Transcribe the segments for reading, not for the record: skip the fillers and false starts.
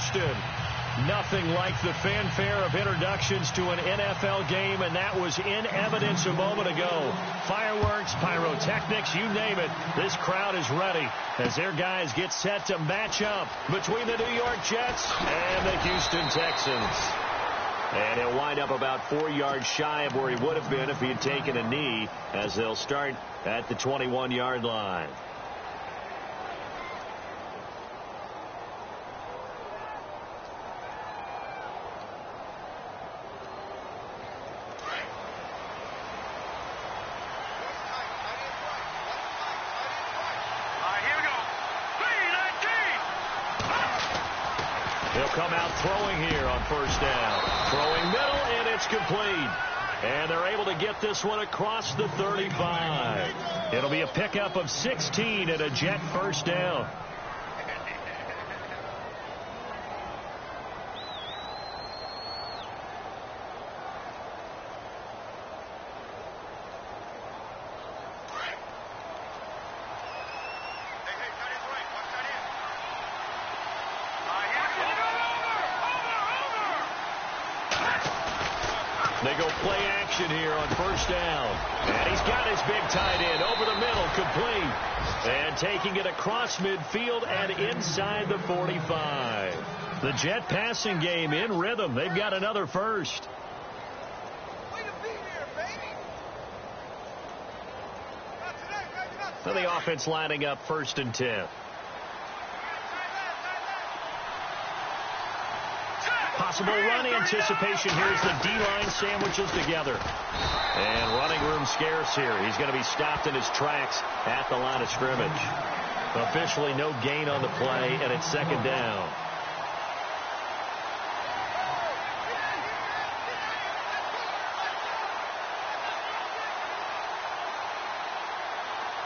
Houston. Nothing like the fanfare of introductions to an NFL game, and that was in evidence a moment ago. Fireworks, pyrotechnics, you name it. This crowd is ready as their guys get set to match up between the New York Jets and the Houston Texans. And he'll wind up about 4 yards shy of where he would have been if he had taken a knee, as they'll start at the 21-yard line. He'll come out throwing here on first down. Throwing middle, and it's complete. And they're able to get this one across the 35. It'll be a pickup of 16 and a Jet first down. They go play action here on first down. And he's got his big tight end over the middle, complete. And taking it across midfield and inside the 45. The Jet passing game in rhythm. They've got another first. So the offense lining up 1st and 10. Possible run anticipation here as the D-line sandwiches together. And running room scarce here. He's going to be stopped in his tracks at the line of scrimmage. Officially no gain on the play, and it's 2nd down.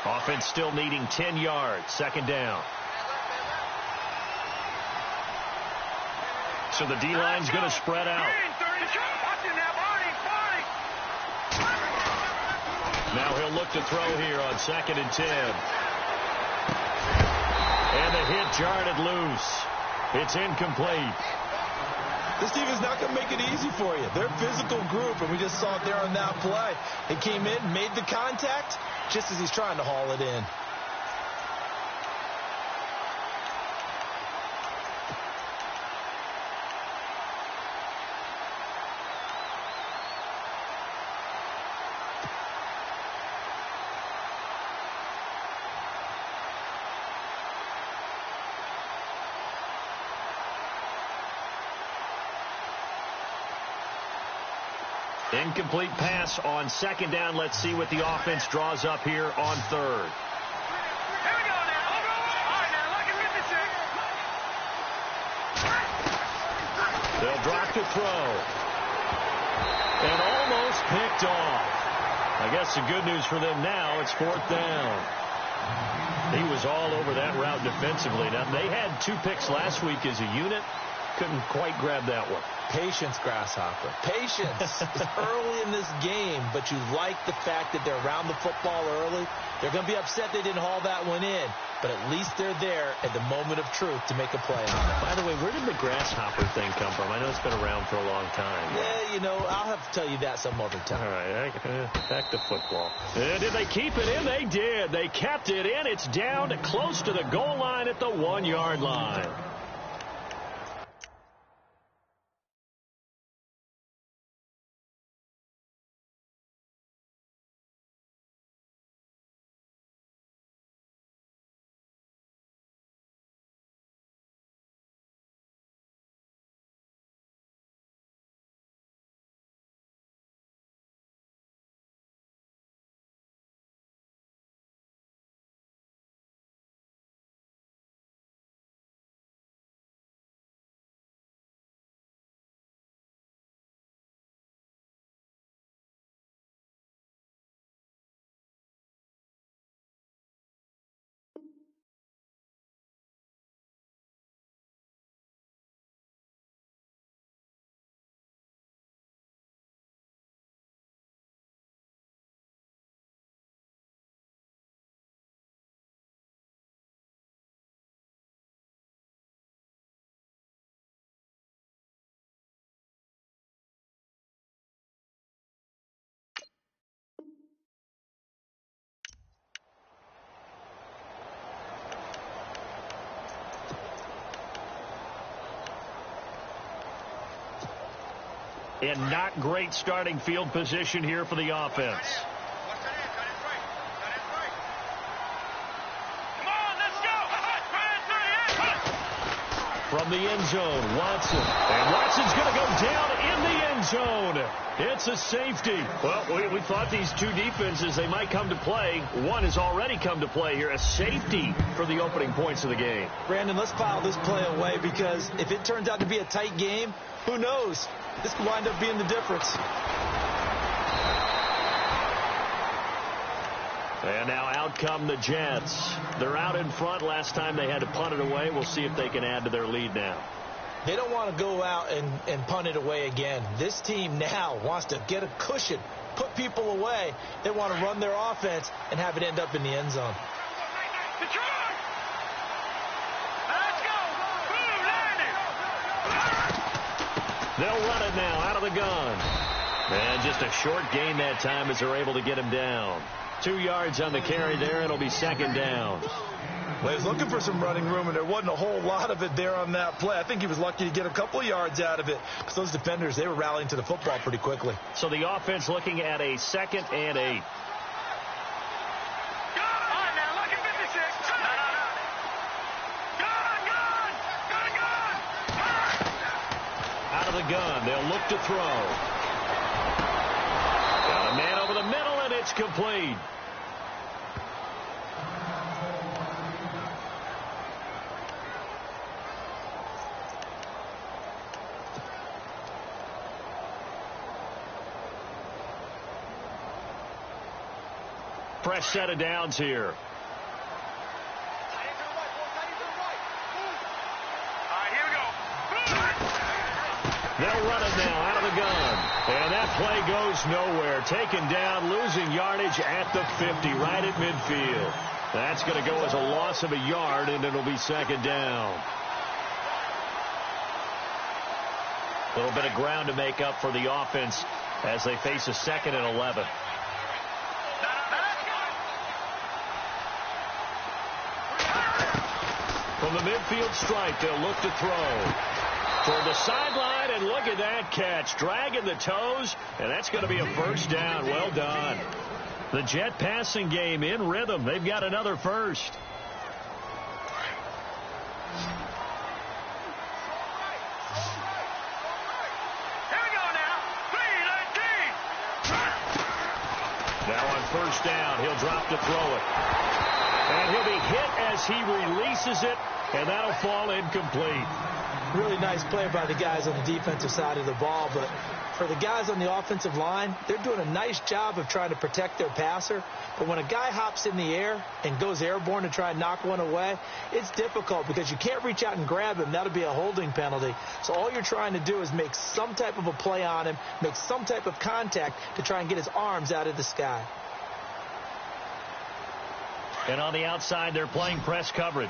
Offense still needing 10 yards. 2nd down. So the D-line's going to spread out. Now he'll look to throw here on 2nd and 10. And the hit jarred it loose. It's incomplete. This team is not going to make it easy for you. They're a physical group, and we just saw it there on that play. He came in, made the contact, just as he's trying to haul it in. Incomplete pass on 2nd down. Let's see what the offense draws up here on 3rd. They'll drop to throw. And almost picked off. I guess the good news for them now, it's 4th down. He was all over that route defensively. Now, they had 2 picks last week as a unit. Couldn't quite grab that one. Patience, Grasshopper. Patience. It's early in this game, but you like the fact that they're around the football early. They're going to be upset they didn't haul that one in, but at least they're there at the moment of truth to make a play on it. By the way, where did the Grasshopper thing come from? I know it's been around for a long time. Yeah, you know, I'll have to tell you that some other time. All right, back to football. Did they keep it in? They did. They kept it in. It's down to close to the goal line at the 1-yard line. in not great starting field position here for the offense. From the end zone, Watson. And Watson's going to go down in the end zone. It's a safety. Well, we thought these two defenses, they might come to play. One has already come to play here. A safety for the opening points of the game. Brandon, let's file this play away because if it turns out to be a tight game, who knows? This could wind up being the difference. And now out come the Jets. They're out in front. Last time they had to punt it away. We'll see if they can add to their lead now. They don't want to go out and punt it away again. This team now wants to get a cushion, put people away. They want to run their offense and have it end up in the end zone. They'll run it now out of the gun. And just a short gain that time as they're able to get him down. 2 yards on the carry there. It'll be second down. Well, he was looking for some running room, and there wasn't a whole lot of it there on that play. I think he was lucky to get a couple of yards out of it because those defenders, they were rallying to the football pretty quickly. So the offense looking at a 2nd and 8. Out of the gun, they'll look to throw. Got a man over the middle, and it's complete. Fresh set of downs here. They'll run it now out of the gun. And that play goes nowhere. Taken down, losing yardage at the 50, right at midfield. That's going to go as a loss of a yard, and it'll be second down. A little bit of ground to make up for the offense as they face a 2nd and 11. From the midfield stripe, they'll look to throw. Toward the sideline, and look at that catch. Dragging the toes, and that's going to be a first down. Well done. The Jet passing game in rhythm. They've got another first. Now on first down, he'll drop to throw it. And he'll be hit as he releases it, and that'll fall incomplete. Really nice play by the guys on the defensive side of the ball, but for the guys on the offensive line, they're doing a nice job of trying to protect their passer. But when a guy hops in the air and goes airborne to try and knock one away, it's difficult because you can't reach out and grab him. That'll be a holding penalty. So all you're trying to do is make some type of a play on him, make some type of contact to try and get his arms out of the sky. And on the outside, they're playing press coverage.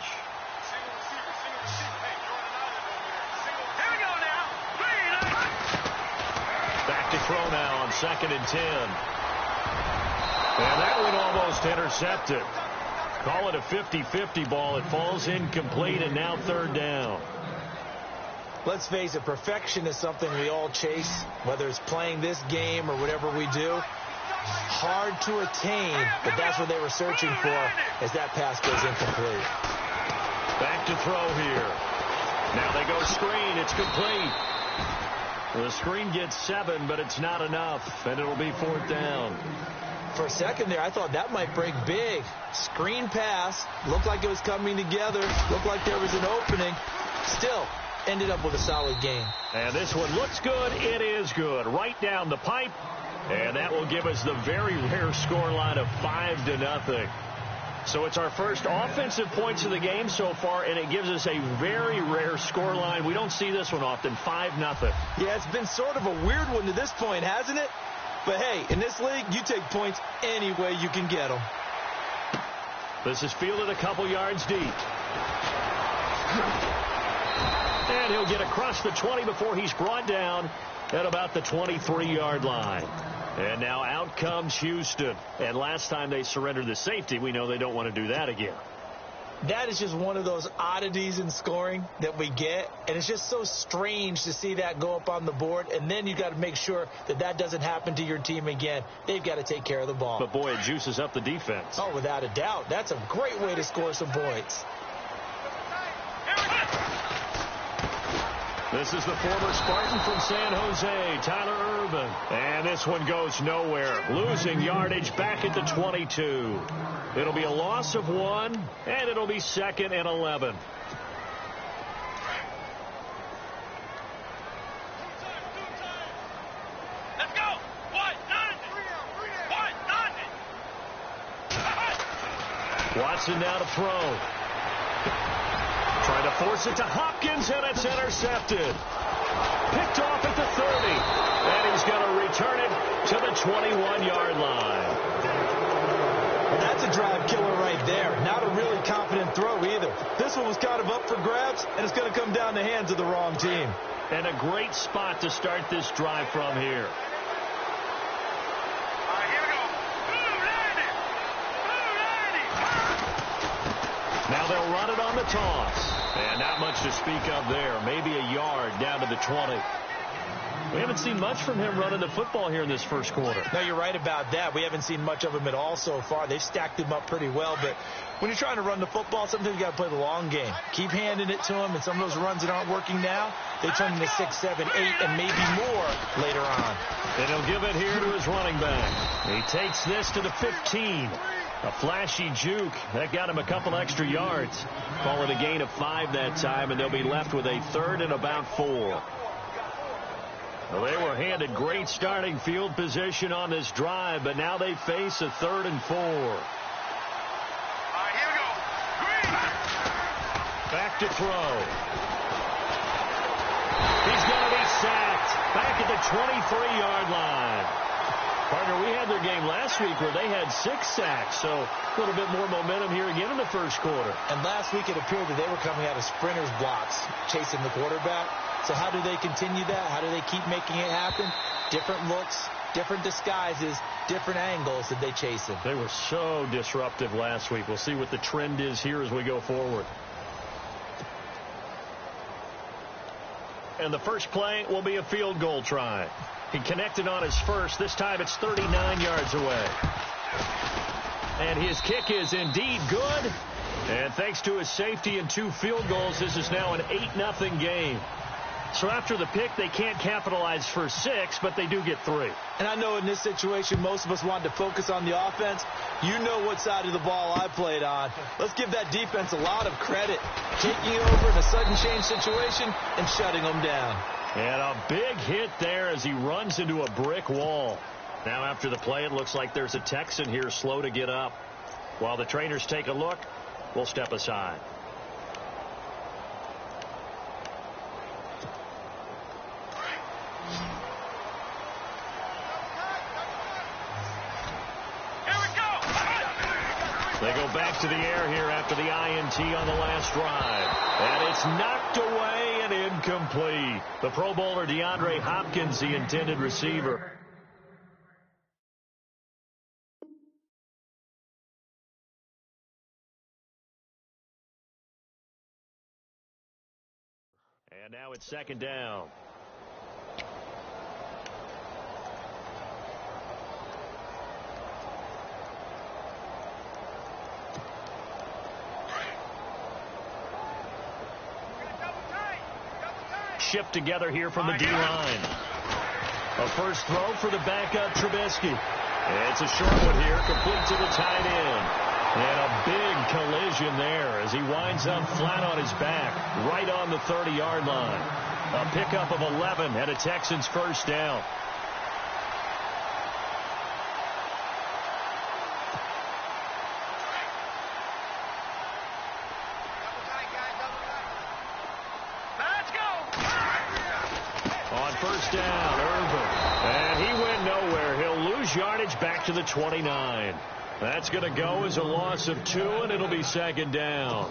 Back to throw now on 2nd and 10. And that one almost intercepted. Call it a 50-50 ball. It falls incomplete, and now 3rd down. Let's face it, perfection is something we all chase, whether it's playing this game or whatever we do. Hard to attain, but that's what they were searching for as that pass goes incomplete. Back to throw here. Now they go screen. It's complete. The screen gets 7, but it's not enough, and it'll be 4th down. For a second there, I thought that might break big. Screen pass. Looked like it was coming together. Looked like there was an opening. Still ended up with a solid gain. And this one looks good. It is good. Right down the pipe. And that will give us the very rare scoreline of 5-0. So it's our first offensive points of the game so far, and it gives us a very rare scoreline. We don't see this one often, 5-0. Yeah, it's been sort of a weird one to this point, hasn't it? But, hey, in this league, you take points any way you can get them. This is fielded a couple yards deep. And he'll get across the 20 before he's brought down at about the 23-yard line. And now out comes Houston. And last time they surrendered the safety, we know they don't want to do that again. That is just one of those oddities in scoring that we get, and it's just so strange to see that go up on the board, and then you got to make sure that that doesn't happen to your team again. They've got to take care of the ball. But, boy, it juices up the defense. Oh, without a doubt. That's a great way to score some points. This is the former Spartan from San Jose, Tyler Urban. And this one goes nowhere. Losing yardage back at the 22. It'll be a loss of 1, and it'll be 2nd and 11. Let's go. Watson now to throw. Trying to force it to Hopkins, and it's intercepted. Picked off at the 30. And he's going to return it to the 21-yard line. Well, that's a drive killer right there. Not a really confident throw either. This one was kind of up for grabs, and it's going to come down the hands of the wrong team. And a great spot to start this drive from here. Now they'll run it on the toss. And not much to speak of there. Maybe a yard down to the 20. We haven't seen much from him running the football here in this first quarter. No, you're right about that. We haven't seen much of him at all so far. They've stacked him up pretty well. But when you're trying to run the football, sometimes you got to play the long game. Keep handing it to him. And some of those runs that aren't working now, they turn into 6, 7, 8, and maybe more later on. And he'll give it here to his running back. He takes this to the 15. A flashy juke. That got him a couple extra yards. Call it a gain of 5 that time, and they'll be left with a 3rd and about 4. Well, they were handed great starting field position on this drive, but now they face a 3rd and 4. All right, here we go. Back to throw. He's going to be sacked. Back at the 23-yard line. Partner, we had their game last week where they had 6 sacks, so a little bit more momentum here again in the first quarter. And last week it appeared that they were coming out of sprinters blocks, chasing the quarterback. So how do they continue that? How do they keep making it happen? Different looks, different disguises, different angles that they chase him. They were so disruptive last week. We'll see what the trend is here as we go forward. And the first play will be a field goal try. He connected on his first. This time it's 39 yards away. And his kick is indeed good. And thanks to his safety and 2 field goals, this is now an 8-0 game. So after the pick, they can't capitalize for 6, but they do get 3. And I know in this situation, most of us wanted to focus on the offense. You know what side of the ball I played on. Let's give that defense a lot of credit. Taking it over in a sudden change situation and shutting them down. And a big hit there as he runs into a brick wall. Now after the play, it looks like there's a Texan here slow to get up. While the trainers take a look, we'll step aside. They go back to the air here after the INT on the last drive. And it's knocked away and incomplete. The Pro Bowler DeAndre Hopkins, the intended receiver. And now it's 2nd down. Shipped together here from the D-line. A first throw for the backup Trubisky. It's a short one here, complete to the tight end. And a big collision there as he winds up flat on his back, right on the 30-yard line. A pickup of 11 and a Texans first down. First down, Urban. And he went nowhere. He'll lose yardage back to the 29. That's going to go as a loss of 2, and it'll be 2nd down.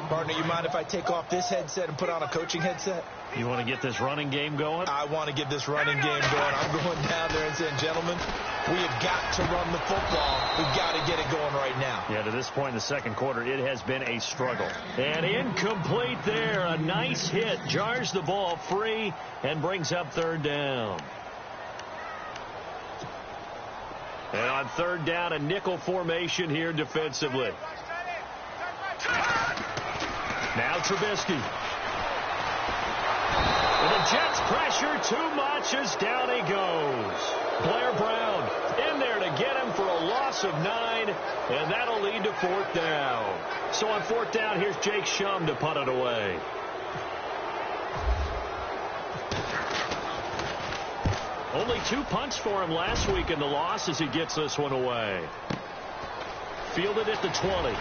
Partner, you mind if I take off this headset and put on a coaching headset? You want to get this running game going? I want to get this running game going. I'm going down there and saying, gentlemen, we have got to run the football. We've got to get it going right now. Yeah, to this point in the second quarter, it has been a struggle. And incomplete there. A nice hit. Jars the ball free and brings up third down. And on third down, a nickel formation here defensively. Now Trubisky. And the Jets pressure too much as down he goes. Blair Brown in there to get him for a loss of 9, and that'll lead to fourth down. So on fourth down, here's Jake Shum to punt it away. Only 2 punts for him last week in the loss as he gets this one away. Fielded at the 20.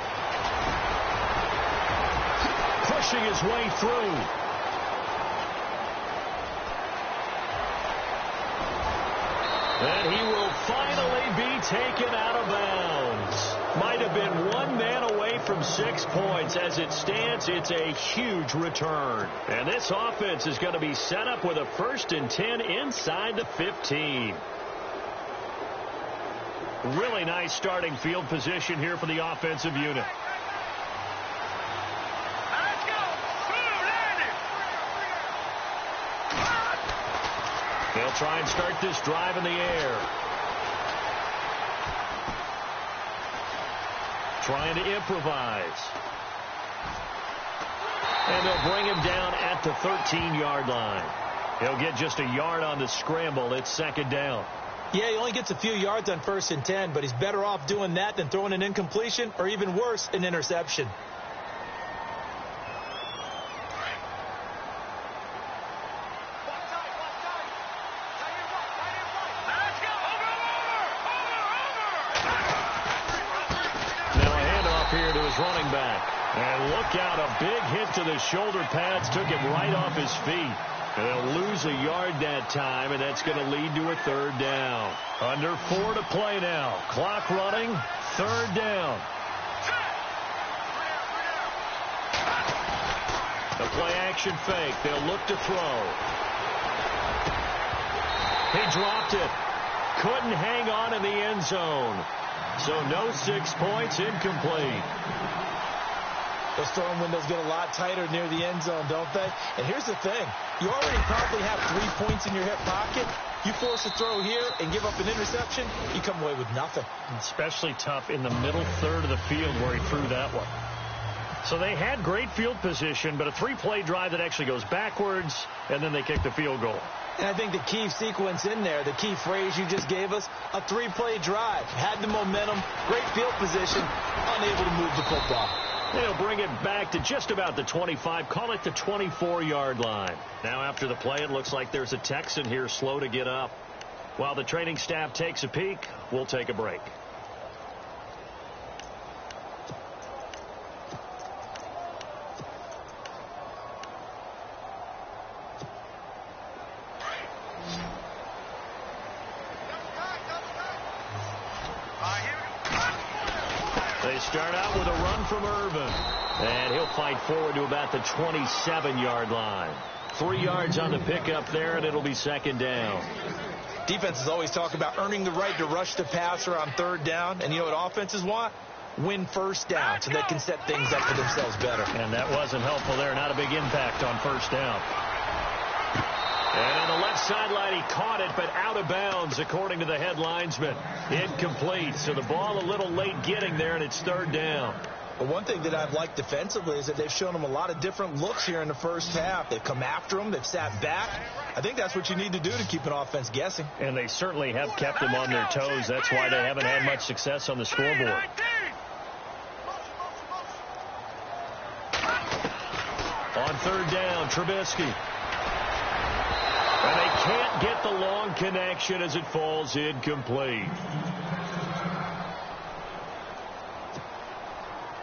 Pushing his way through. And he will finally be taken out of bounds. Might have been 1 man away from 6 points. As it stands, it's a huge return. And this offense is going to be set up with a 1st and 10 inside the 15. Really nice starting field position here for the offensive unit. They'll try and start this drive in the air. Trying to improvise. And they'll bring him down at the 13-yard line. He'll get just a yard on the scramble. It's second down. Yeah, he only gets a few yards on 1st and 10, but he's better off doing that than throwing an incompletion or even worse, an interception. Here to his running back. And look out, a big hit to the shoulder pads took him right off his feet. And they'll lose a yard that time, and that's going to lead to a third down. Under 4 to play now. Clock running, third down. The play action fake. They'll look to throw. He dropped it. Couldn't hang on in the end zone. So no 6 points, incomplete. Those throwing windows get a lot tighter near the end zone, don't they? And here's the thing. You already probably have 3 points in your hip pocket. You force a throw here and give up an interception, you come away with nothing. Especially tough in the middle third of the field where he threw that one. So they had great field position, but a 3-play drive that actually goes backwards, and then they kick the field goal. And I think the key sequence in there, the key phrase you just gave us, a 3-play drive. Had the momentum, great field position, unable to move the football. They'll bring it back to just about the 25, call it the 24-yard line. Now after the play, it looks like there's a Texan here slow to get up. While the training staff takes a peek, we'll take a break. They start out with a run from Irvin. And he'll fight forward to about the 27-yard line. 3 yards on the pickup there, and it'll be second down. Defenses always talk about earning the right to rush the passer on third down. And you know what offenses want? Win first down so they can set things up for themselves better. And that wasn't helpful there. Not a big impact on first down. And on the left sideline, he caught it, but out of bounds, according to the head linesman. Incomplete, so the ball a little late getting there, and it's third down. Well, one thing that I've liked defensively is that they've shown them a lot of different looks here in the first half. They've come after them. They've sat back. I think that's what you need to do to keep an offense guessing. And they certainly have kept them on their toes. That's why they haven't had much success on the scoreboard. On third down, Trubisky. And they can't get the long connection as it falls incomplete.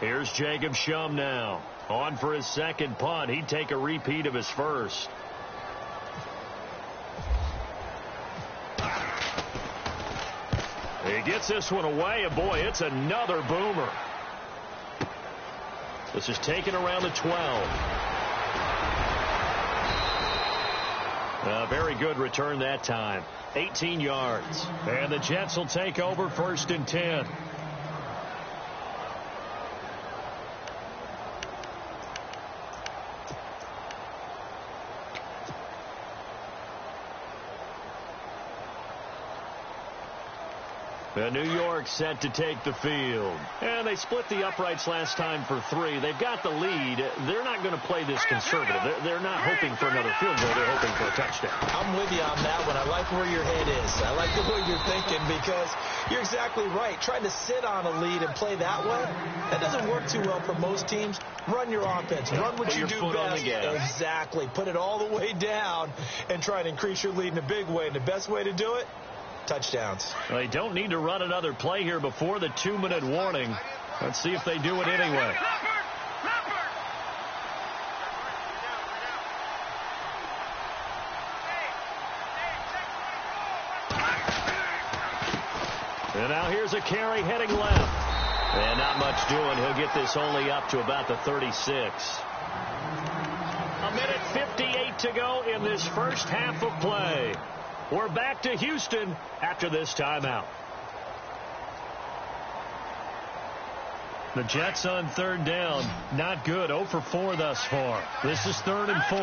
Here's Jacob Shum now. On for his second punt. He'd take a repeat of his first. He gets this one away, and boy, it's another boomer. This is taken around the 12. A very good return that time. 18 yards. And the Jets will take over 1st and 10. New York set to take the field. And they split the uprights last time for 3. They've got the lead. They're not going to play this conservative. They're not hoping for another field goal. They're hoping for a touchdown. I'm with you on that one. I like where your head is. I like the way you're thinking because you're exactly right. Trying to sit on a lead and play that way, that doesn't work too well for most teams. Run your offense. Run what you do best. Exactly. Put it all the way down and try to increase your lead in a big way. And the best way to do it, touchdowns. Well, they don't need to run another play here before the 2-minute warning. Let's see if they do it anyway. And now here's a carry heading left. And not much doing. He'll get this only up to about the 36. A minute 58 to go in this first half of play. We're back to Houston after this timeout. The Jets on 3rd down. Not good. 0 for 4 thus far. This is 3rd and 4.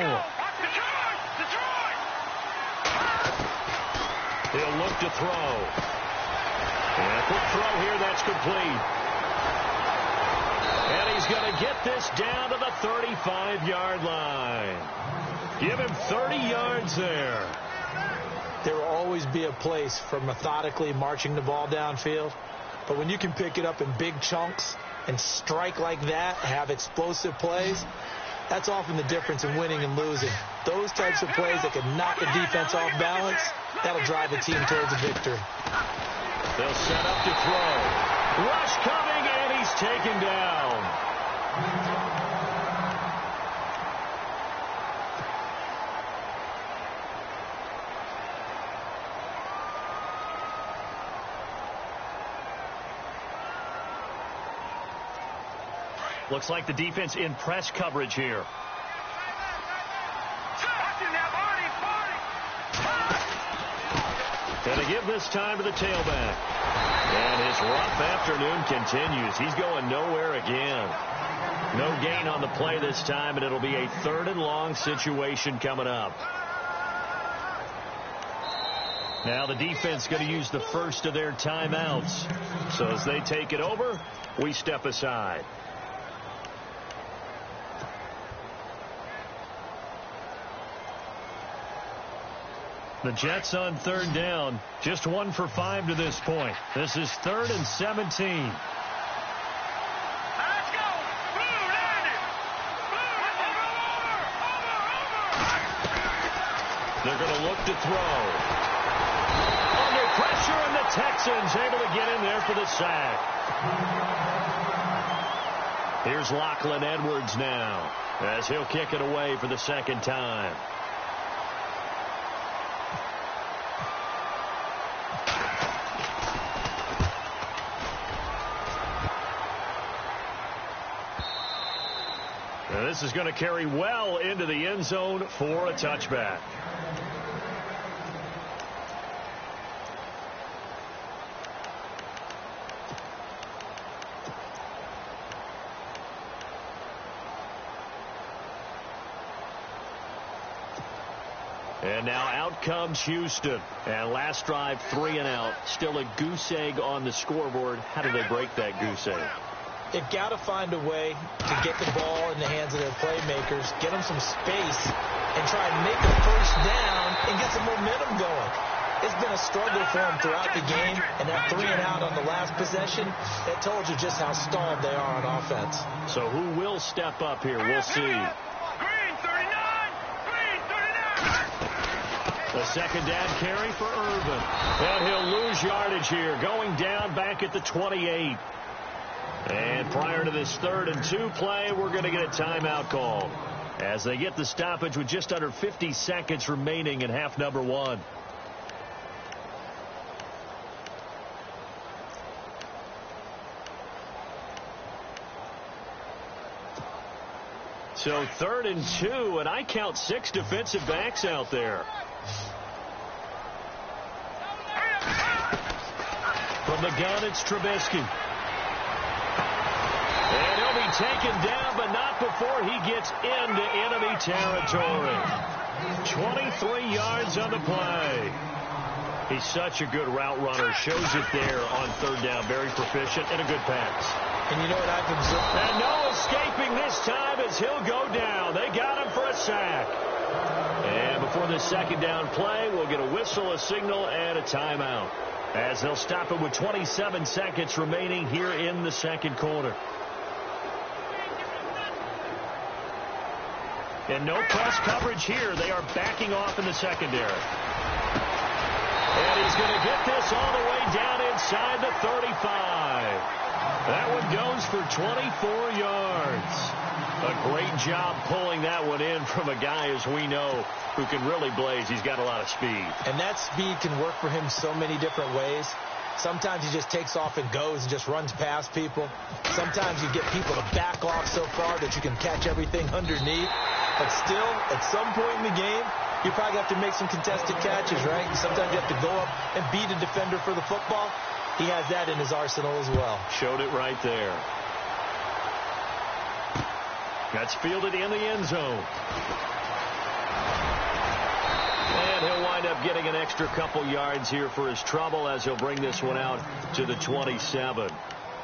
He'll look to throw. And a quick throw here. That's complete. And he's going to get this down to the 35-yard line. Give him 30 yards there. There will always be a place for methodically marching the ball downfield. But when you can pick it up in big chunks and strike like that, have explosive plays, that's often the difference in winning and losing. Those types of plays that can knock the defense off balance, that'll drive the team towards a victory. They'll set up to throw. Rush coming, and he's taken down. Looks like the defense in press coverage here. And to give this time to the tailback. And his rough afternoon continues. He's going nowhere again. No gain on the play this time, and it'll be a 3rd and long situation coming up. Now the defense going to use the first of their timeouts. So as they take it over, we step aside. The Jets on 3rd down. Just 1 for 5 to this point. This is 3rd and 17. Let's go. Blue, landed. Blue, over. They're going to look to throw. Under pressure, and the Texans able to get in there for the sack. Here's Lachlan Edwards now as he'll kick it away for the 2nd time. This is going to carry well into the end zone for a touchback. And now out comes Houston. And last drive, 3 and out. Still a goose egg on the scoreboard. How do they break that goose egg? They've got to find a way to get the ball in the hands of their playmakers, get them some space, and try and make a first down and get some momentum going. It's been a struggle for them throughout the game, and that 3 and out on the last possession, that told you just how stalled they are on offense. So who will step up here? We'll see. Green 39. Green 39. The 2nd down carry for Irvin. And he'll lose yardage here, going down back at the 28. And prior to this 3rd and 2 play, we're going to get a timeout call as they get the stoppage with just under 50 seconds remaining in half number 1. So 3rd and 2, and I count 6 defensive backs out there. From the gun, it's Trubisky. And he'll be taken down, but not before he gets into enemy territory. 23 yards on the play. He's such a good route runner. Shows it there on 3rd down. Very proficient and a good pass. And you know what I've observed? And no escaping this time as he'll go down. They got him for a sack. And before the 2nd down play, we'll get a whistle, a signal, and a timeout, as they'll stop it with 27 seconds remaining here in the 2nd quarter. And no press coverage here. They are backing off in the secondary. And he's going to get this all the way down inside the 35. That one goes for 24 yards. A great job pulling that one in from a guy, as we know, who can really blaze. He's got a lot of speed. And that speed can work for him so many different ways. Sometimes he just takes off and goes and just runs past people. Sometimes you get people to back off so far that you can catch everything underneath. But still, at some point in the game, you probably have to make some contested catches, right? Sometimes you have to go up and beat a defender for the football. He has that in his arsenal as well. Showed it right there. That's fielded in the end zone. And he'll wind up getting an extra couple yards here for his trouble as he'll bring this one out to the 27.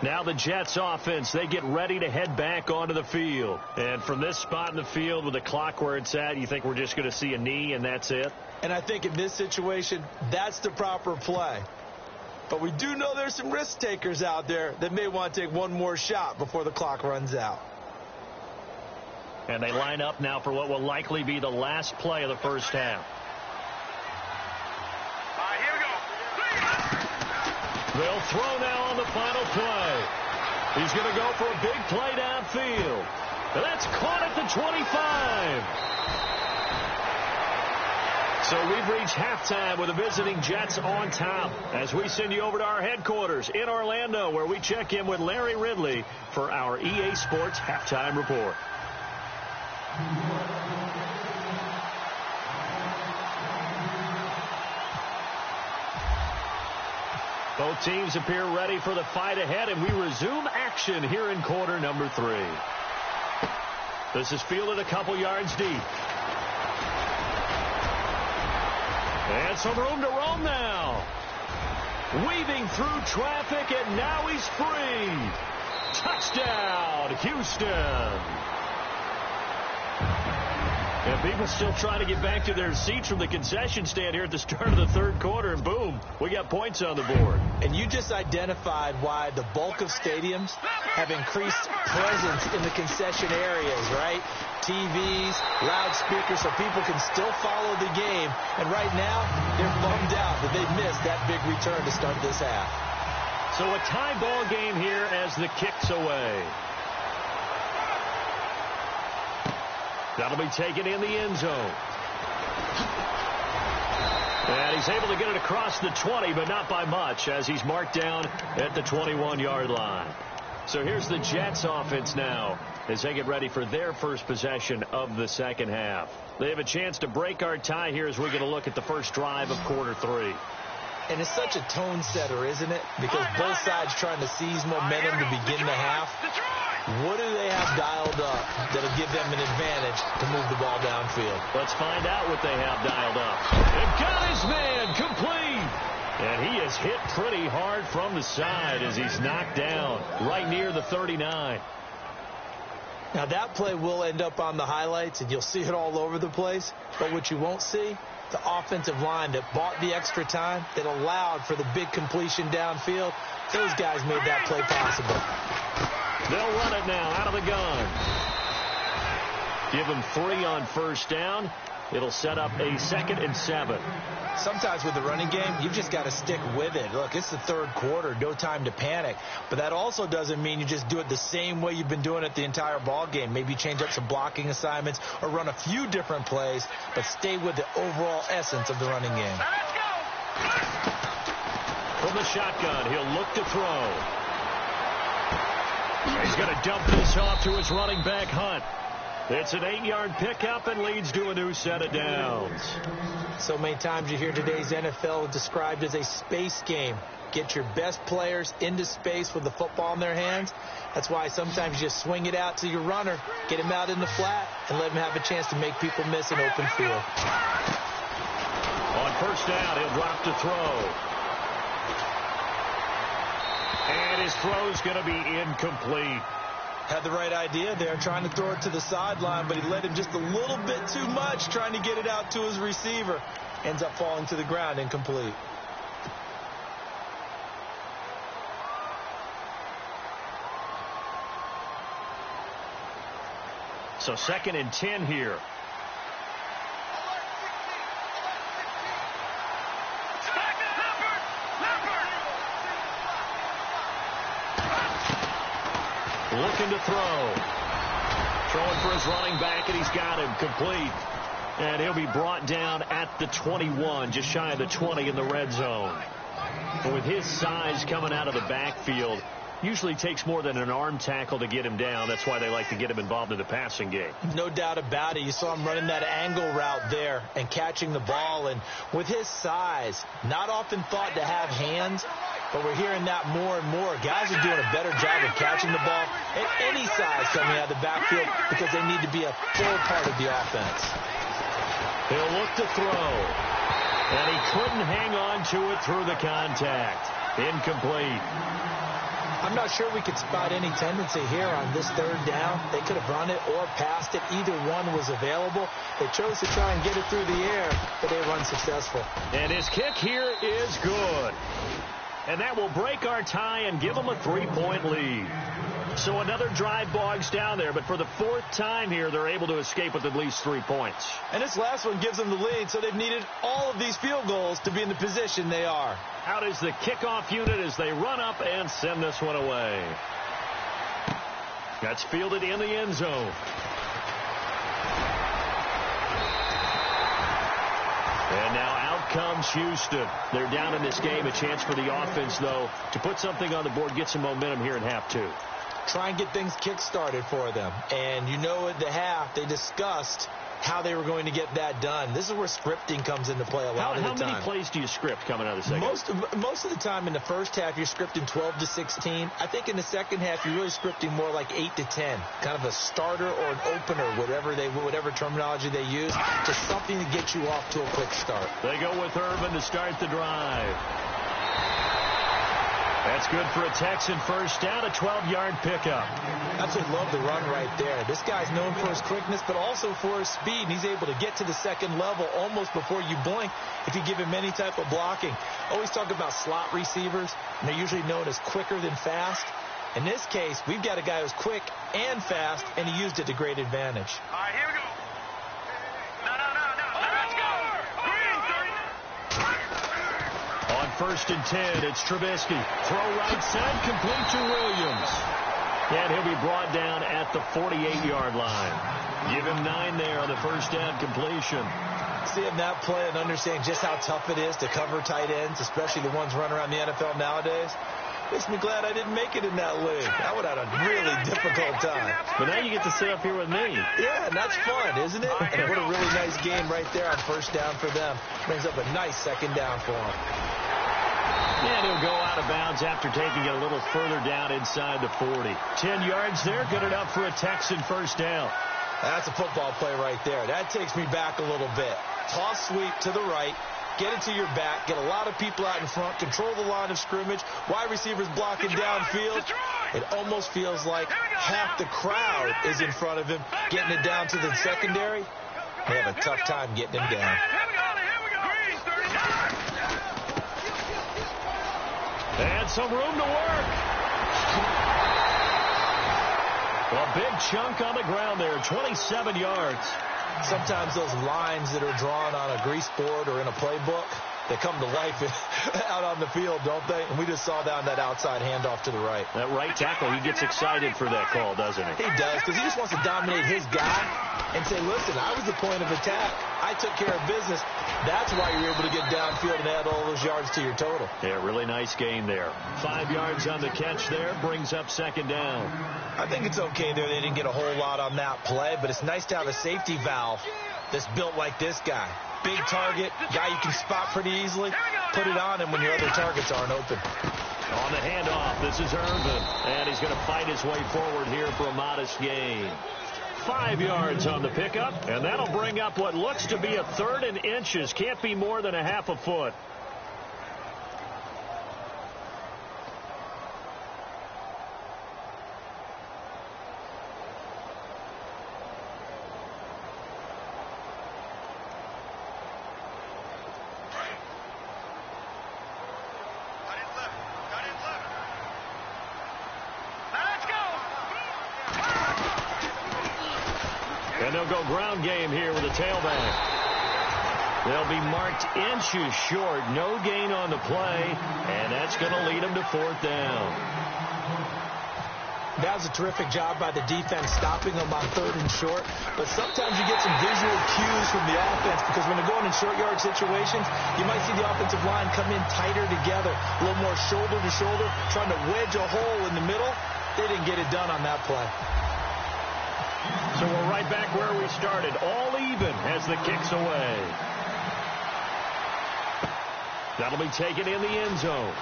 Now the Jets offense, they get ready to head back onto the field. And from this spot in the field with the clock where it's at, you think we're just going to see a knee and that's it? And I think in this situation, that's the proper play. But we do know there's some risk takers out there that may want to take one more shot before the clock runs out. And they line up now for what will likely be the last play of the first half. Here we go. They'll throw now on the final play. He's going to go for a big play downfield. And that's caught at the 25. So we've reached halftime with the visiting Jets on top as we send you over to our headquarters in Orlando, where we check in with Larry Ridley for our EA Sports Halftime Report. Both teams appear ready for the fight ahead, and we resume action here in quarter number 3. This is fielded a couple yards deep. And some room to roam now. Weaving through traffic, and now he's free. Touchdown, Houston. And people still trying to get back to their seats from the concession stand here at the start of the 3rd quarter, and boom, we got points on the board. And you just identified why the bulk of stadiums have increased presence in the concession areas, right? TVs, loudspeakers, so people can still follow the game. And right now, they're bummed out that they missed that big return to start this half. So a tie ball game here as the kick's away. That'll be taken in the end zone. And he's able to get it across the 20, but not by much, as he's marked down at the 21-yard line. So here's the Jets offense now as they get ready for their first possession of the second half. They have a chance to break our tie here as we're going to look at the first drive of quarter 3. And it's such a tone setter, isn't it? Because both sides trying to seize momentum to begin the half. What do they have dialed up that'll give them an advantage to move the ball downfield? Let's find out what they have dialed up. They've got his man complete. And he is hit pretty hard from the side as he's knocked down right near the 39. Now that play will end up on the highlights, and you'll see it all over the place. But what you won't see, the offensive line that bought the extra time, that allowed for the big completion downfield, those guys made that play possible. They'll run it now out of the gun. Give them 3 on first down. It'll set up a 2nd and 7. Sometimes with the running game, you've just got to stick with it. Look, it's the 3rd quarter, no time to panic. But that also doesn't mean you just do it the same way you've been doing it the entire ball game. Maybe change up some blocking assignments or run a few different plays, but stay with the overall essence of the running game. From the shotgun, he'll look to throw. He's going to dump this off to his running back, Hunt. It's an 8-yard pickup and leads to a new set of downs. So many times you hear today's NFL described as a space game. Get your best players into space with the football in their hands. That's why sometimes you just swing it out to your runner, get him out in the flat, and let him have a chance to make people miss an open field. On first down, he'll drop to throw. And his throw's going to be incomplete. Had the right idea there, trying to throw it to the sideline, but he led him just a little bit too much, trying to get it out to his receiver. Ends up falling to the ground, incomplete. So 2nd and 10 here. Looking to throw. Throwing for his running back, and he's got him complete. And he'll be brought down at the 21, just shy of the 20 in the red zone. And with his size coming out of the backfield, usually takes more than an arm tackle to get him down. That's why they like to get him involved in the passing game. No doubt about it. You saw him running that angle route there and catching the ball. And with his size, not often thought to have hands, but we're hearing that more and more. Guys are doing a better job of catching the ball at any size coming out of the backfield because they need to be a full part of the offense. He'll look to throw. And he couldn't hang on to it through the contact. Incomplete. I'm not sure we could spot any tendency here on this 3rd down. They could have run it or passed it. Either one was available. They chose to try and get it through the air, but they were unsuccessful. And his kick here is good. And that will break our tie and give them a 3-point lead. So another drive bogs down there, but for the 4th time here, they're able to escape with at least 3 points. And this last one gives them the lead, so they've needed all of these field goals to be in the position they are. Out is the kickoff unit as they run up and send this one away. That's fielded in the end zone. And now out comes Houston. They're down in this game. A chance for the offense, though, to put something on the board, get some momentum here in half 2. Try and get things kick-started for them. And you know at the half, they discussed how they were going to get that done. This is where scripting comes into play a lot of the time. How many plays do you script coming out of the second? Most of the time in the first half, you're scripting 12 to 16. I think in the second half, you're really scripting more like 8 to 10. Kind of a starter or an opener, whatever terminology they use, just something to get you off to a quick start. They go with Urban to start the drive. That's good for a Texan first down, a 12-yard pickup. Absolutely love the run right there. This guy's known for his quickness, but also for his speed. And he's able to get to the second level almost before you blink if you give him any type of blocking. Always talk about slot receivers, and they're usually known as quicker than fast. In this case, we've got a guy who's quick and fast, and he used it to great advantage. All right, here we go. No, let's go. On 1st and 10, it's Trubisky. Throw right side, complete to Williams. And he'll be brought down at the 48-yard line. Give him 9 there on the first down completion. Seeing that play and understanding just how tough it is to cover tight ends, especially the ones running around the NFL nowadays, makes me glad I didn't make it in that league. I would have had a really difficult time. But now you get to sit up here with me. Yeah, and that's fun, isn't it? And what a really nice game right there on first down for them. Brings up a nice second down for them. And he'll go out of bounds after taking it a little further down inside the 40. 10 yards there, good enough for a Texan first down. That's a football play right there. That takes me back a little bit. Toss sweep to the right. Get it to your back. Get a lot of people out in front. Control the line of scrimmage. Wide receivers blocking downfield. It almost feels like half the crowd is in front of him, getting it down to the secondary. They have a tough time getting him down. And some room to work. A big chunk on the ground there, 27 yards. Sometimes those lines that are drawn on a grease board or in a playbook, they come to life out on the field, don't they? And we just saw down that outside handoff to the right. That right tackle, he gets excited for that call, doesn't he? He does, because he just wants to dominate his guy and say, listen, I was the point of attack. I took care of business. That's why you're able to get downfield and add all those yards to your total. Yeah, really nice gain there. 5 yards on the catch there, brings up second down. I think it's okay there. They didn't get a whole lot on that play, but it's nice to have a safety valve that's built like this guy. Big target, guy you can spot pretty easily. Put it on him when your other targets aren't open. On the handoff, this is Irvin, and he's going to fight his way forward here for a modest gain. 5 yards on the pickup, and that'll bring up what looks to be a 3rd and inches. Can't be more than a half a foot. And they'll go ground game here with a tailback. They'll be marked inches short. No gain on the play, and that's going to lead them to 4th down. That was a terrific job by the defense stopping them on 3rd and short. But sometimes you get some visual cues from the offense because when they're going in short yard situations, you might see the offensive line come in tighter together, a little more shoulder to shoulder, trying to wedge a hole in the middle. They didn't get it done on that play. So we're right back where we started. All even as the kick's away. That'll be taken in the end zone.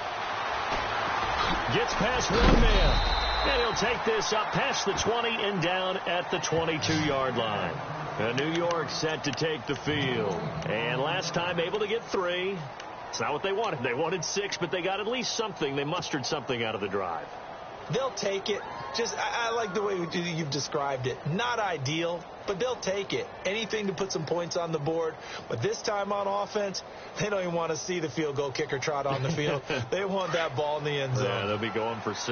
Gets past one man. And he'll take this up past the 20 and down at the 22-yard line. New York set to take the field. And last time able to get 3. It's not what they wanted. They wanted 6, but they got at least something. They mustered something out of the drive. They'll take it. I like the way you've described it. Not ideal, but they'll take it. Anything to put some points on the board. But this time on offense, they don't even want to see the field goal kicker trot on the field. They want that ball in the end zone. Yeah, they'll be going for 6.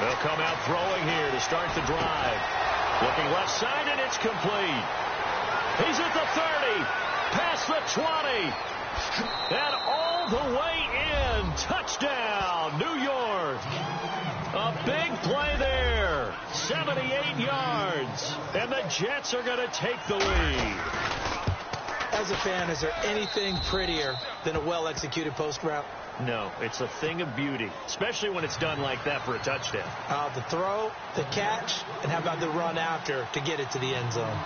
They'll come out throwing here to start the drive. Looking left side, and it's complete. He's at the 30, past the 20. And all the way in. Touchdown, New York. A big play there. 78 yards. And the Jets are going to take the lead. As a fan, is there anything prettier than a well-executed post route? No, it's a thing of beauty, especially when it's done like that for a touchdown. The throw, the catch, and how about the run after to get it to the end zone?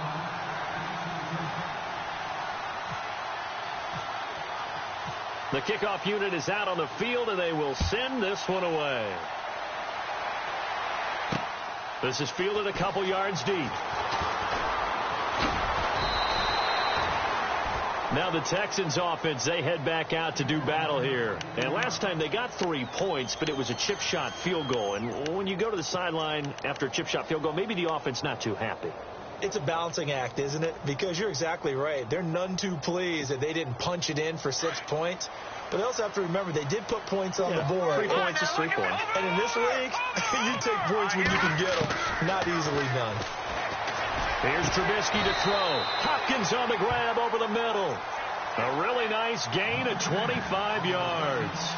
The kickoff unit is out on the field, and they will send this one away. This is fielded a couple yards deep. Now the Texans offense, they head back out to do battle here. And last time they got 3 points, but it was a chip shot field goal. And when you go to the sideline after a chip shot field goal, maybe the offense not too happy. It's a balancing act, isn't it? Because you're exactly right. They're none too pleased that they didn't punch it in for 6 points. But they also have to remember they did put points on the board. 3 points is 3 points. And in this league, you take points when you can get them. Not easily done. Here's Trubisky to throw. Hopkins on the grab over the middle. A really nice gain of 25 yards.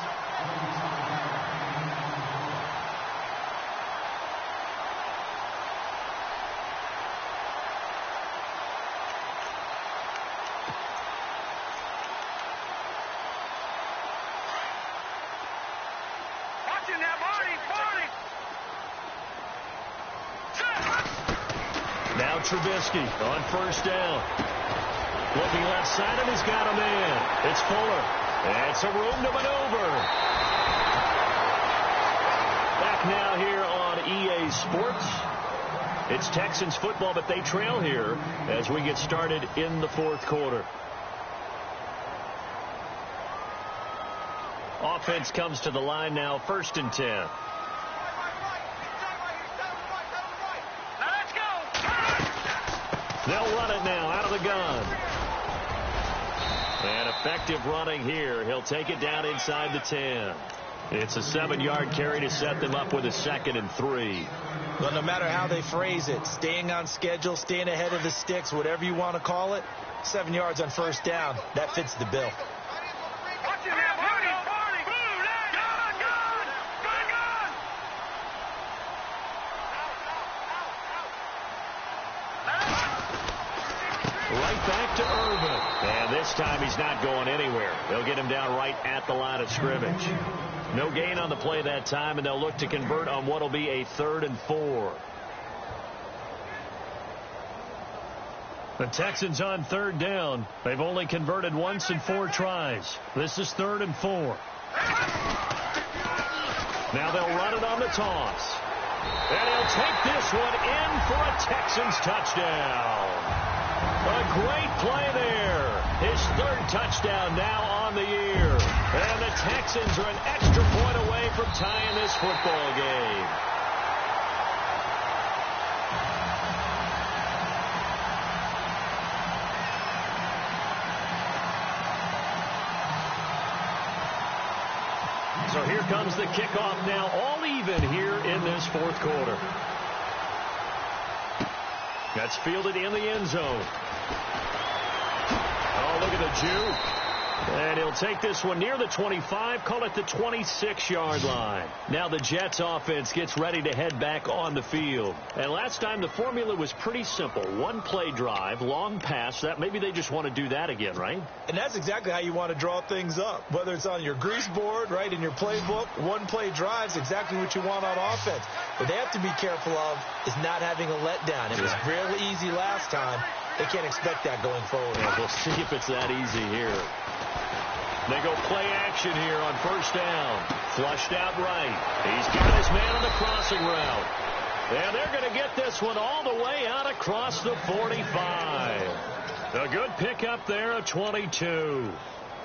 Now Trubisky on first down. Looking left side, and he's got a man. It's Fuller. And some room to maneuver. Back now here on EA Sports. It's Texans football, but they trail here as we get started in the 4th quarter. Offense comes to the line now, 1st and 10. They'll run it now out of the gun. And effective running here. He'll take it down inside the 10. It's a 7-yard carry to set them up with a 2nd and 3. Well, no matter how they phrase it, staying on schedule, staying ahead of the sticks, whatever you want to call it, 7 yards on first down, that fits the bill. Right back to Irvin. And this time he's not going anywhere. They'll get him down right at the line of scrimmage. No gain on the play that time, and they'll look to convert on what will be a 3rd and 4. The Texans on 3rd down. They've only converted once in 4 tries. This is 3rd and 4. Now they'll run it on the toss. And he'll take this one in for a Texans touchdown. A great play there. His 3rd touchdown now on the year. And the Texans are an extra point away from tying this football game. So here comes the kickoff now, all even here in this 4th quarter. That's fielded in the end zone. Oh, look at the juke. And he'll take this one near the 25, call it the 26-yard line. Now the Jets offense gets ready to head back on the field. And last time the formula was pretty simple. 1-play drive, long pass. That maybe they just want to do that again, right? And that's exactly how you want to draw things up. Whether it's on your grease board, right, in your playbook, 1-play drive's exactly what you want on offense. What they have to be careful of is not having a letdown. It was real easy last time. They can't expect that going forward. Yeah, we'll see if it's that easy here. They go play action here on 1st down. Flushed out right. He's got his man on the crossing route. And they're going to get this one all the way out across the 45. A good pickup there of 22.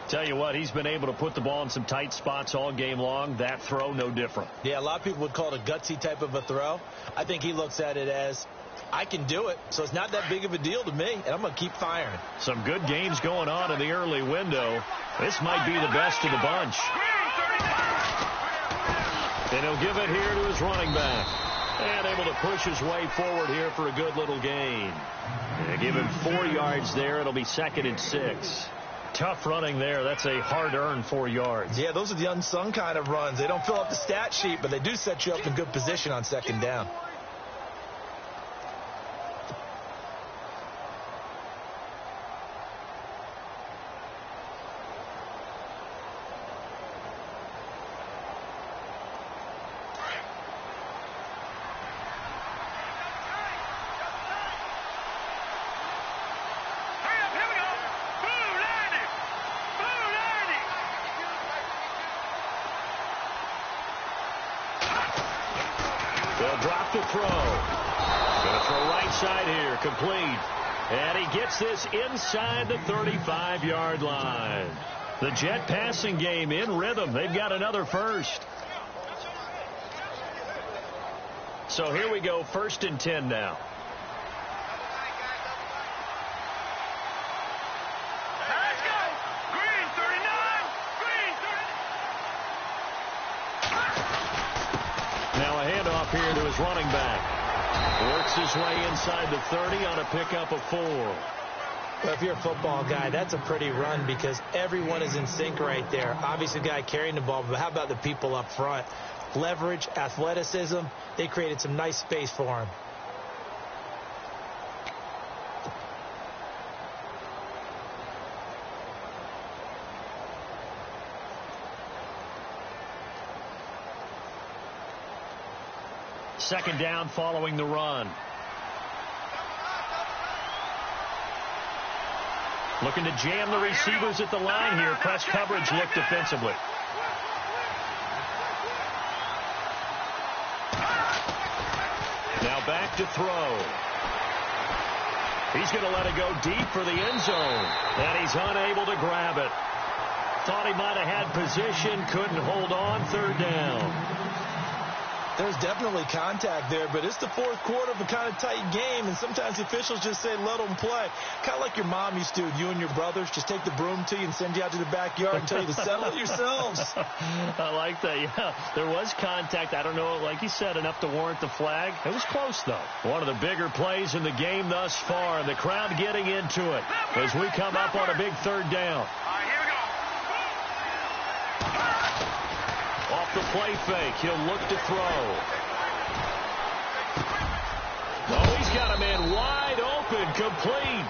Tell you what, he's been able to put the ball in some tight spots all game long. That throw, no different. Yeah, a lot of people would call it a gutsy type of a throw. I think he looks at it as, I can do it, so it's not that big of a deal to me, and I'm going to keep firing. Some good games going on in the early window. This might be the best of the bunch. And he'll give it here to his running back. And able to push his way forward here for a good little gain. They give him 4 yards there. It'll be 2nd and 6. Tough running there. That's a hard-earned 4 yards. Yeah, those are the unsung kind of runs. They don't fill up the stat sheet, but they do set you up in good position on 2nd down. They'll drop the throw. Going to throw right side here, complete. And he gets this inside the 35-yard line. The Jet passing game in rhythm. They've got another first. So here we go, 1st and 10 now. Let's go. Green 39. Green 39. Now a handoff here to his running back. Works his way inside the 30 on a pickup of 4. Well, if you're a football guy, that's a pretty run because everyone is in sync right there. Obviously, the guy carrying the ball, but how about the people up front? Leverage, athleticism, they created some nice space for him. Second down following the run. Looking to jam the receivers at the line here. Press coverage look defensively. Now back to throw. He's going to let it go deep for the end zone. And he's unable to grab it. Thought he might have had position. Couldn't hold on. 3rd down. There's definitely contact there, but it's the 4th quarter of a kind of tight game, and sometimes the officials just say let them play. Kind of like your mom used to, you and your brothers, just take the broom to you and send you out to the backyard and tell you to settle it yourselves. I like that, yeah. There was contact. I don't know, like you said, enough to warrant the flag. It was close, though. One of the bigger plays in the game thus far, and the crowd getting into it as we come up on a big 3rd down. Off the play fake, he'll look to throw. Oh, he's got a man wide open, complete.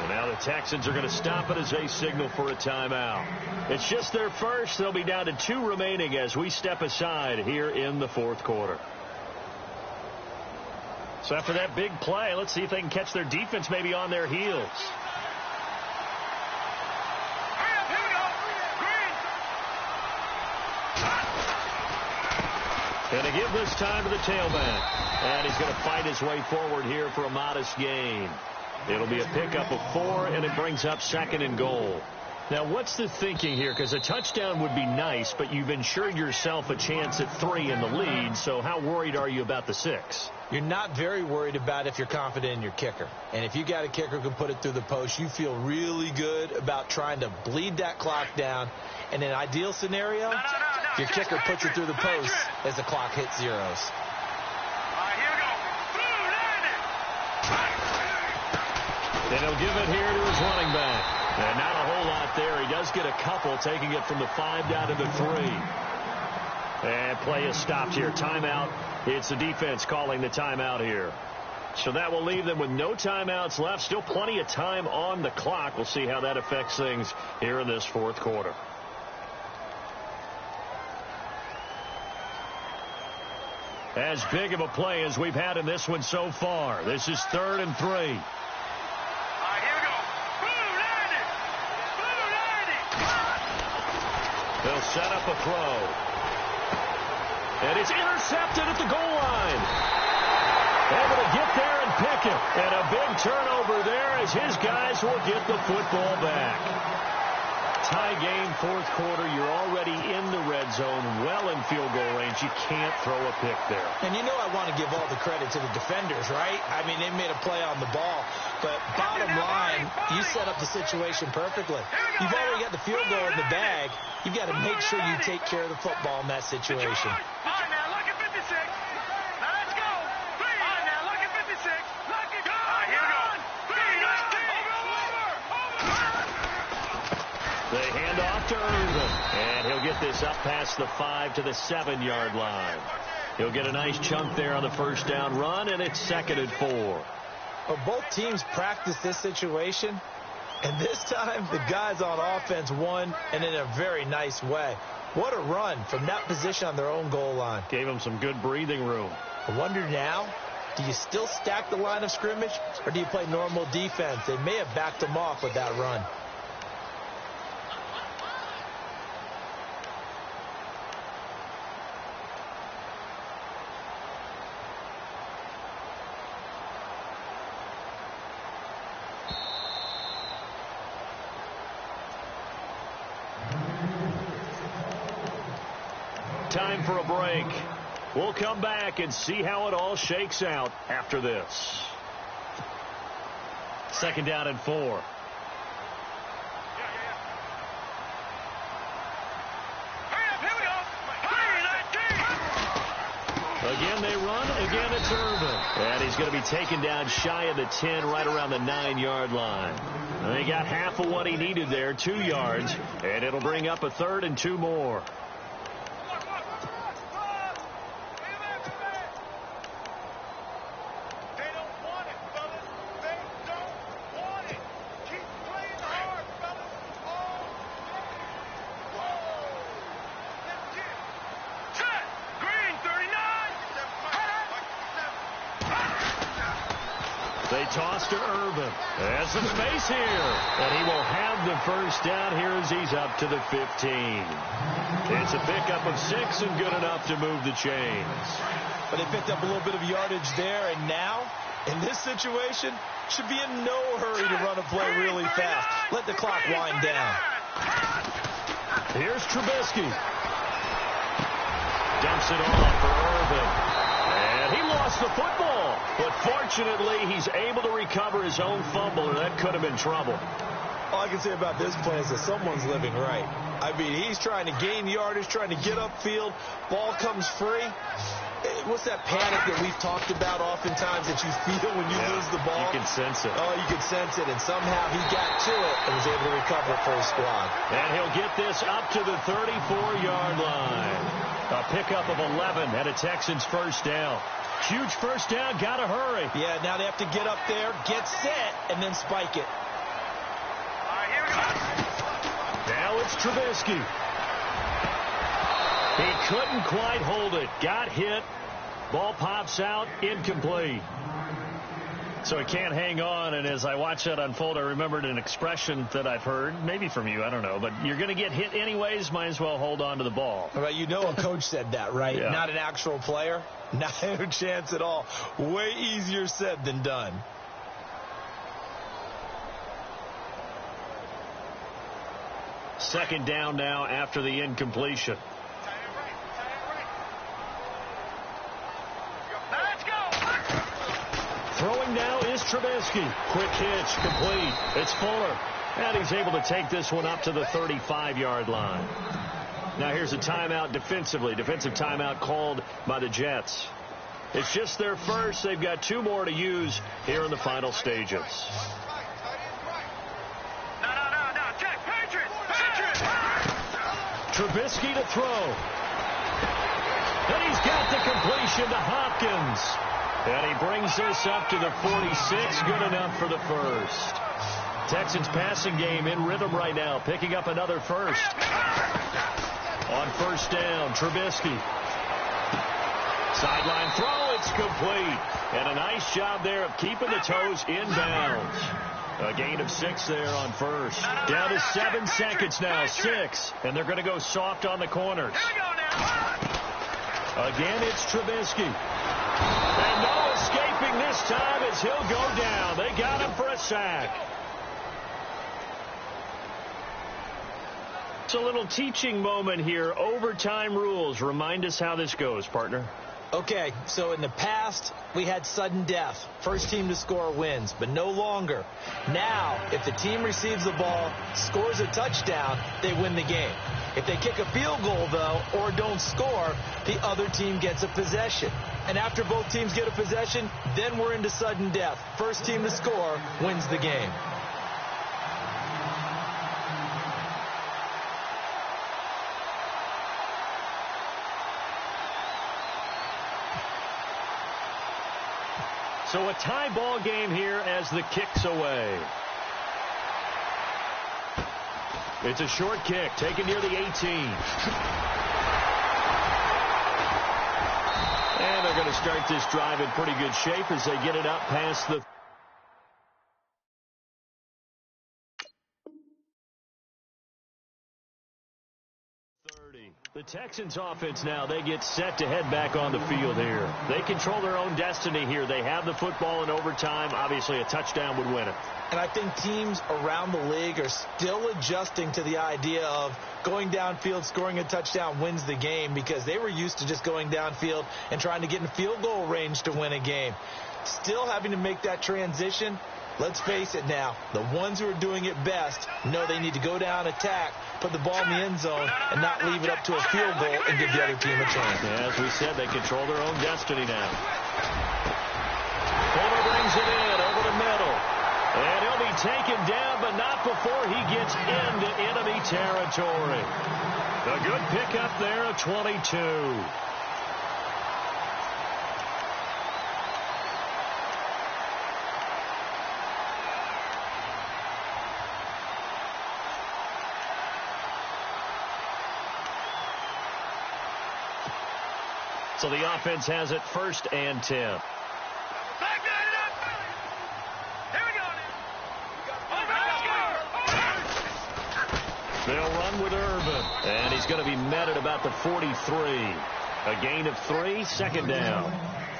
And now the Texans are going to stop it as they signal for a timeout. It's just their first. They'll be down to 2 remaining as we step aside here in the fourth quarter. So after that big play, let's see if they can catch their defense maybe on their heels. Going to give this time to the tailback. And he's going to fight his way forward here for a modest gain. It'll be a pickup of 4, and it brings up 2nd and goal. Now, what's the thinking here? Because a touchdown would be nice, but you've ensured yourself a chance at 3 in the lead, so how worried are you about the 6? You're not very worried about if you're confident in your kicker. And if you got a kicker who can put it through the post, you feel really good about trying to bleed that clock down. In an ideal scenario, your kicker puts it through the post as the clock hits zeros. Then he'll give it here to his running back. And not a whole lot there. He does get a couple, taking it from the 5 down to the 3. And play is stopped here. Timeout. It's the defense calling the timeout here. So that will leave them with no timeouts left. Still plenty of time on the clock. We'll see how that affects things here in this fourth quarter. As big of a play as we've had in this one so far. This is 3rd and 3. They'll set up a throw. And it's intercepted at the goal line. Able to get there and pick it. And a big turnover there as his guys will get the football back. Tie game, fourth quarter. You're already in the red zone, well in field goal range. You can't throw a pick there. And you know I want to give all the credit to the defenders, right? I mean, they made a play on the ball. But bottom line, you set up the situation perfectly. You've already got the field goal in the bag. You've got to make sure you take care of the football in that situation. They hand off to Irvin, and he'll get this up past the 5 to the 7-yard line. He'll get a nice chunk there on the first down run, and it's 2nd and 4. Well, both teams practiced this situation, and this time the guys on offense won, and in a very nice way. What a run from that position on their own goal line. Gave them some good breathing room. I wonder now, do you still stack the line of scrimmage, or do you play normal defense? They may have backed them off with that run. Time for a break. We'll come back and see how it all shakes out after this. 2nd down and 4. Again they run. Again it's Irvin. And he's going to be taken down shy of the 10, right around the 9-yard line. And they got half of what he needed there, 2 yards. And it'll bring up a 3rd and 2 more. They toss to Irvin. Has some space here. And he will have the first down here as he's up to the 15. It's a pickup of 6 and good enough to move the chains. But they picked up a little bit of yardage there, and now, in this situation, should be in no hurry to run a play really fast. Let the clock wind down. Here's Trubisky. Dumps it off for Irvin. And he lost the football. But fortunately, he's able to recover his own fumble, and that could have been trouble. All I can say about this play is that someone's living right. I mean, he's trying to gain yardage, trying to get upfield. Ball comes free. What's that panic that we've talked about oftentimes that you feel when you lose the ball? You can sense it. Oh, you can sense it, and somehow he got to it and was able to recover it for his squad. And he'll get this up to the 34-yard line. A pickup of 11 and a Texans first down. Huge first down, got to hurry. Yeah, now they have to get up there, get set, and then spike it. Now it's Trubisky. He couldn't quite hold it. Got hit. Ball pops out. Incomplete. So he can't hang on, and as I watched that unfold, I remembered an expression that I've heard, maybe from you, I don't know, but you're going to get hit anyways, might as well hold on to the ball. Well, you know a coach said that, right? Yeah. Not an actual player. Not a chance at all. Way easier said than done. Second down now after the incompletion. Throwing now is Trubisky. Quick hitch, complete. It's Fuller. And he's able to take this one up to the 35-yard line. Now here's a timeout defensively. Defensive timeout called by the Jets. It's just their first. They've got 2 more to use here in the final stages. No. Check. Patriots. Trubisky to throw. And he's got the completion to Hopkins. And he brings this up to the 46. Good enough for the first. Texans passing game in rhythm right now. Picking up another first. On first down, Trubisky. Sideline throw. It's complete. And a nice job there of keeping the toes inbounds. A gain of 6 there on first. Down to 7 seconds now. 6. And they're going to go soft on the corners. Again, it's Trubisky. And no escaping this time as he'll go down. They got him for a sack. It's a little teaching moment here. Overtime rules. Remind us how this goes, partner. Okay, so in the past, we had sudden death. First team to score wins, but no longer. Now, if the team receives the ball, scores a touchdown, they win the game. If they kick a field goal, though, or don't score, the other team gets a possession. And after both teams get a possession, then we're into sudden death. First team to score wins the game. So a tie ball game here as the kick's away. It's a short kick taken near the 18. And they're going to start this drive in pretty good shape as they get it up past the 30. The Texans offense now, they get set to head back on the field here. They control their own destiny here. They have the football in overtime. Obviously, a touchdown would win it. And I think teams around the league are still adjusting to the idea of going downfield, scoring a touchdown wins the game, because they were used to just going downfield and trying to get in field goal range to win a game. Still having to make that transition. Let's face it now, the ones who are doing it best know they need to go down, attack, put the ball in the end zone, and not leave it up to a field goal and give the other team a chance. Yeah, as we said, they control their own destiny now. Fuller brings it in over the middle. And he'll be taken down, but not before he gets into enemy territory. A good pickup there of 22. So the offense has it 1st and 10. They'll run with Irvin. And he's going to be met at about the 43. A gain of 3, 2nd down.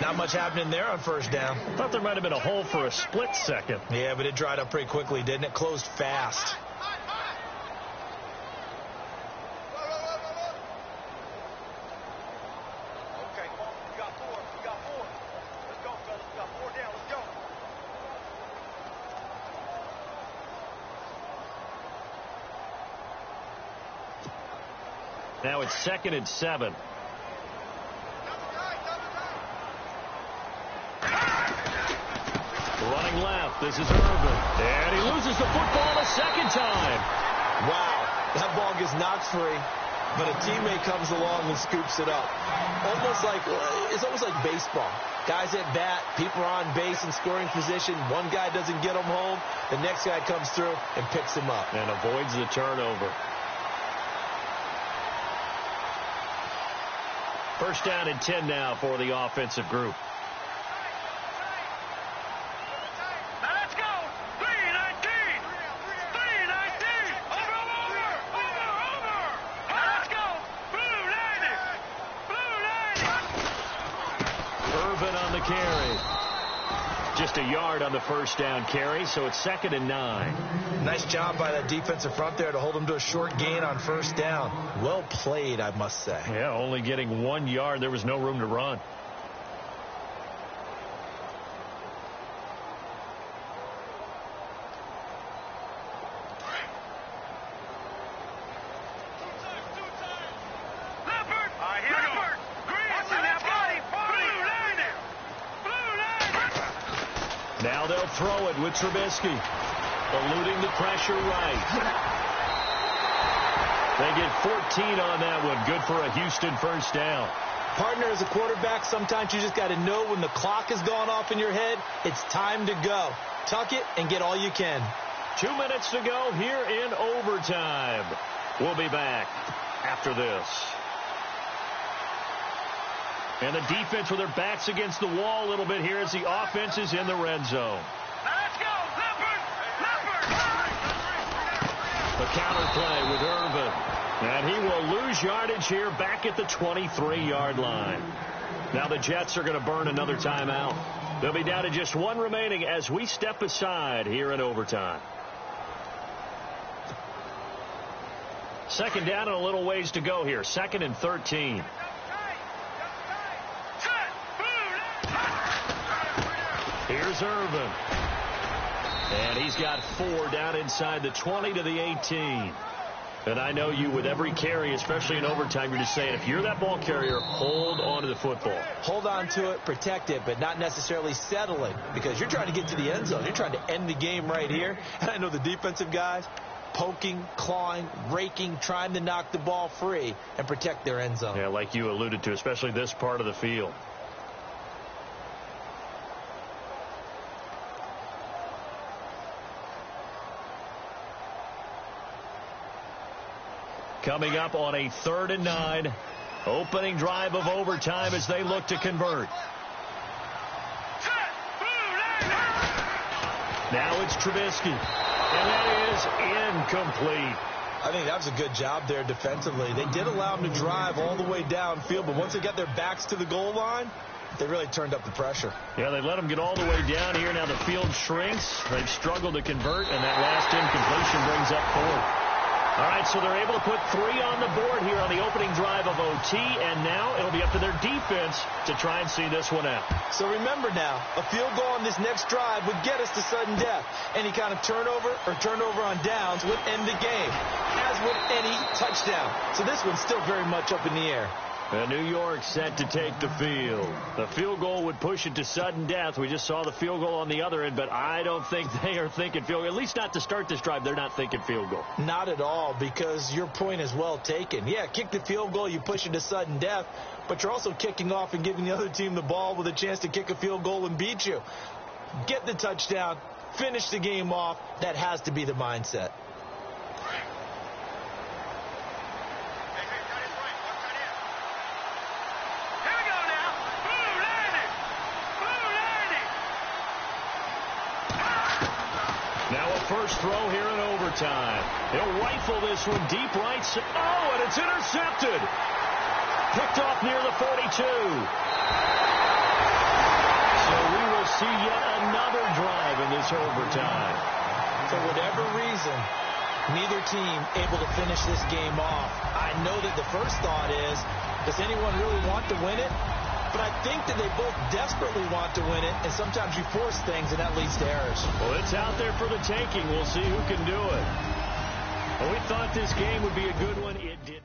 Not much happening there on 1st down. Thought there might have been a hole for a split second. Yeah, but it dried up pretty quickly, didn't it? Closed fast. Now it's 2nd and 7. Running left. This is Irvin. And he loses the football a 2nd time. Wow. That ball gets knocked free. but a teammate comes along and scoops it up. It's almost like baseball. Guys at bat, people are on base in scoring position. One guy doesn't get them home. The next guy comes through and picks him up. And avoids the turnover. First down and 10 now for the offensive group. Let's go. 319. 319. Over. Let's go. Blue 90. Blue 90. Irvin on the carry. Just a yard on the first down carry, so it's 2nd and 9. Nice job by that defensive front there to hold him to a short gain on first down. Well played, I must say. Yeah, only getting 1 yard. There was no room to run. Now they'll throw it with Trubisky. Eluding the pressure right. They get 14 on that one. Good for a Houston first down. Partner, as a quarterback, sometimes you just got to know when the clock has gone off in your head, it's time to go. Tuck it and get all you can. 2 minutes to go here in overtime. We'll be back after this. And the defense with their backs against the wall a little bit here as the offense is in the red zone. Let's go. The counter play with Irvin. And he will lose yardage here back at the 23-yard line. Now the Jets are going to burn another timeout. They'll be down to just one remaining as we step aside here in overtime. Second down and a little ways to go here. 2nd and 13. Here's Irvin. And he's got 4 down inside the 20 to the 18. And I know you, with every carry, especially in overtime, you're just saying, if you're that ball carrier, hold on to the football. Hold on to it, protect it, but not necessarily settle it, because you're trying to get to the end zone. You're trying to end the game right here. And I know the defensive guys poking, clawing, raking, trying to knock the ball free and protect their end zone. Yeah, like you alluded to, especially this part of the field. Coming up on a 3rd and 9. Opening drive of overtime as they look to convert. Now it's Trubisky. And that is incomplete. I think that was a good job there defensively. They did allow them to drive all the way downfield, but once they got their backs to the goal line, they really turned up the pressure. Yeah, they let them get all the way down here. Now the field shrinks. They've struggled to convert, and that last incompletion brings up 4th. All right, so they're able to put 3 on the board here on the opening drive of OT, and now it'll be up to their defense to try and see this one out. So remember now, a field goal on this next drive would get us to sudden death. Any kind of turnover on downs would end the game, as would any touchdown. So this one's still very much up in the air. And New York set to take the field. The field goal would push it to sudden death. We just saw the field goal on the other end, but I don't think they are thinking field goal. At least not to start this drive. They're not thinking field goal. Not at all, because your point is well taken. Yeah, kick the field goal, you push it to sudden death, but you're also kicking off and giving the other team the ball with a chance to kick a field goal and beat you. Get the touchdown, finish the game off. That has to be the mindset. First throw here in overtime. He'll rifle this one deep right. Oh, and it's intercepted. Picked off near the 42. So we will see yet another drive in this overtime. For whatever reason, neither team able to finish this game off. I know that the first thought is, does anyone really want to win it? But I think that they both desperately want to win it, and sometimes you force things, and that leads to errors. Well, it's out there for the taking. We'll see who can do it. Well, we thought this game would be a good one. It did.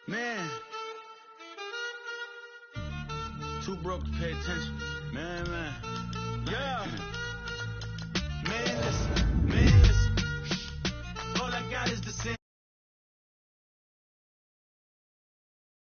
Man, Too broke to pay attention. Man. Yeah.